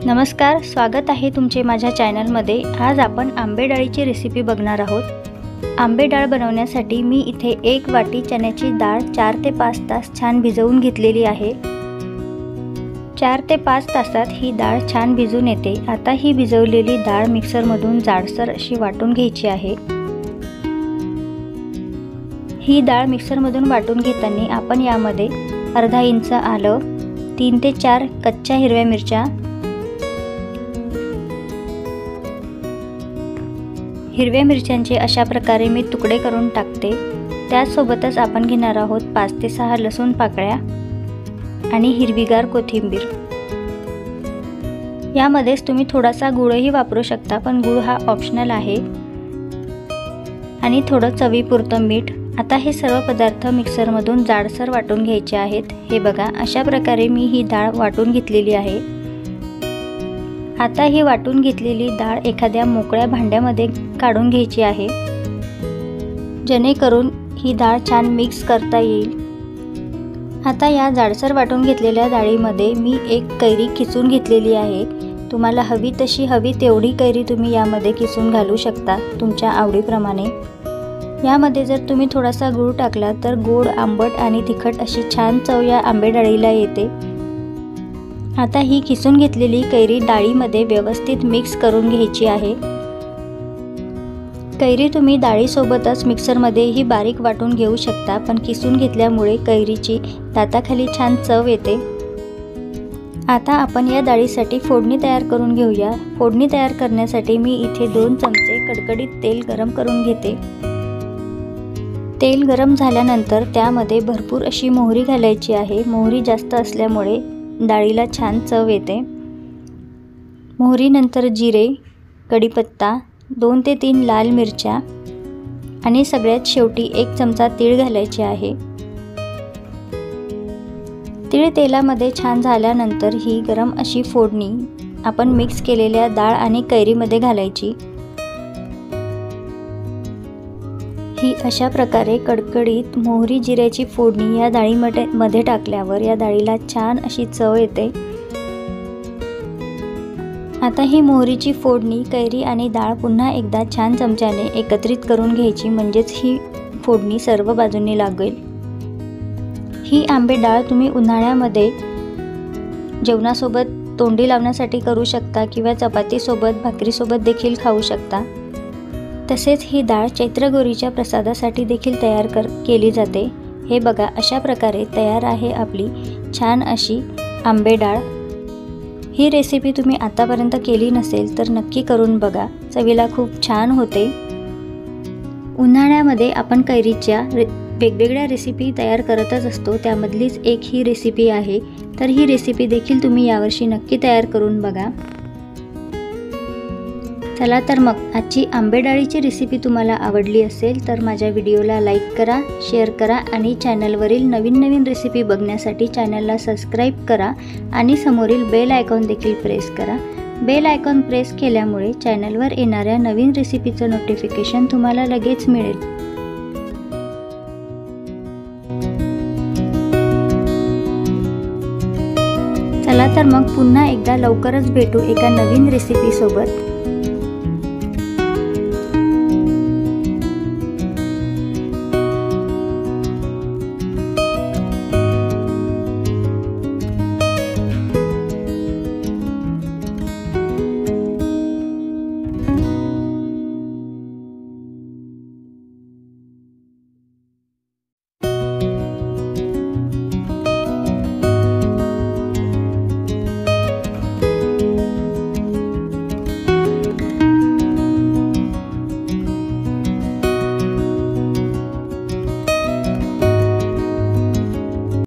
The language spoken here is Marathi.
नमस्कार, स्वागत आहे तुमचे माझ्या चॅनलमध्ये। आज आपण आंबे डाळीची रेसिपी बघणार आहोत। आंबे डाळ बनवण्यासाठी मी इथे 1 वाटी चण्याची डाळ 4 ते 5 तास छान भिजवून घेतलेली आहे। 4 ते 5 तासात ही डाळ छान भिजून येते। आता ही भिजवलेली डाळ मिक्सरमधून जाडसर अशी वाटून घ्यायची आहे। ही डाळ मिक्सरमधून वाटून घेताना आपण यामध्ये अर्धा इंच आलं, 3 ते 4 कच्च्या हिरव्या मिरच्या, हिरव्या मिरच्यांचे अशा प्रकारे मी तुकडे करून टाकते। त्यासोबतच आपण घेणार आहोत 5 ते 6 लसूण पाकळ्या आणि हिरवीगार कोथिंबीर। यामध्येच तुम्ही थोडासा गूळही वापरू शकता, पण गूळ हा ऑप्शनल आहे। आणि थोडं चवीपुरतं मीठ। आता हे सर्व पदार्थ मिक्सरमधून जाडसर वाटून घ्यायचे आहेत। हे बघा, अशा प्रकारे मी ही डाळ वाटून घेतलेली आहे। आता ही वाटून घेतलेली डाळ एखाद्या मोकळ्या भांड्यामध्ये काढून घ्यायची आहे, जेणेकरून ही डाळ छान मिक्स करता येईल। आता या जाडसर वाटून घेतलेल्या डाळीमध्ये मी 1 कैरी किसून घेतलेली आहे। तुम्हाला हवी तशी हवी तेवढी कैरी तुम्ही यामध्ये किसून घालू शकता तुमच्या आवडीप्रमाणे। यामध्ये जर तुम्ही थोडासा गूळ टाकला तर गोड, आंबट आणि तिखट अशी छान चव या आंबे डाळीला येते। आता ही किसून घेतलेली कैरी डाळीमध्ये व्यवस्थित मिक्स करून घ्यायची आहे। कैरी तुम्ही डाळीसोबतच मिक्सरमध्येही बारीक वाटून घेऊ शकता, पण किसून घेतल्यामुळे कैरीची दाताखाली छान चव येते। आता आपण या डाळीसाठी फोडणी तयार करून घेऊया। फोडणी तयार करण्यासाठी मी इथे 2 चमचे कडकडीत तेल गरम करून घेते। तेल गरम झाल्यानंतर त्यामध्ये भरपूर अशी मोहरी घालायची आहे। मोहरी जास्त असल्यामुळे डाळीला छान चव येते। मोहरीनंतर जिरे, कढीपत्ता, 2 ते 3 लाल मिरच्या आणि सगळ्यात शेवटी 1 चमचा तीळ घालायचे आहे। तीळ तेलामध्ये छान झाल्यानंतर ही गरम अशी फोडणी आपण मिक्स केलेल्या डाळ आणि कैरीमध्ये घालायची। ही अशा प्रकारे कडकडीत मोहरी जिऱ्याची फोडणी या डाळीमध्ये टाकल्यावर या डाळीला छान अशी चव येते। आता ही मोहरीची फोडणी, कैरी आणि डाळ पुन्हा एकदा छान चमच्याने एकत्रित करून घ्यायची, म्हणजेच ही फोडणी सर्व बाजूंनी लागेल। ही आंबे डाळ तुम्ही उन्हाळ्यामध्ये जेवणासोबत तोंडी लावण्यासाठी करू शकता किंवा चपातीसोबत, भाकरीसोबत देखील खाऊ शकता। तसेच ही डाळ चैत्रगौरीच्या प्रसादासाठी देखील तयार केली जाते। हे बघा, अशा प्रकारे तयार आहे आपली छान अशी आंबे डाळ। ही रेसिपी तुम्ही आतापर्यंत केली नसेल तर नक्की करून बघा, चवीला खूप छान होते। उन्हाळ्यामध्ये आपण कैरीच्या वेगवेगळ्या रेसिपी तयार करतच असतो, त्यामधलीच एक ही रेसिपी आहे। तर ही रेसिपी देखील तुम्ही यावर्षी नक्की तयार करून बघा। चला तर मग, आजची आंबे डाळीची रेसिपी तुम्हाला आवडली असेल तर माझ्या व्हिडिओला लाईक करा, शेअर करा आणि चॅनलवरील नवीन रेसिपी बघण्यासाठी चॅनलला सबस्क्राईब करा आणि समोरील बेल आयकॉन देखील प्रेस करा। बेल आयकॉन प्रेस केल्यामुळे चॅनलवर येणाऱ्या नवीन रेसिपीचं नोटिफिकेशन तुम्हाला लगेच मिळेल। चला तर मग, पुन्हा एकदा लवकरच भेटू एका नवीन रेसिपी सोबत।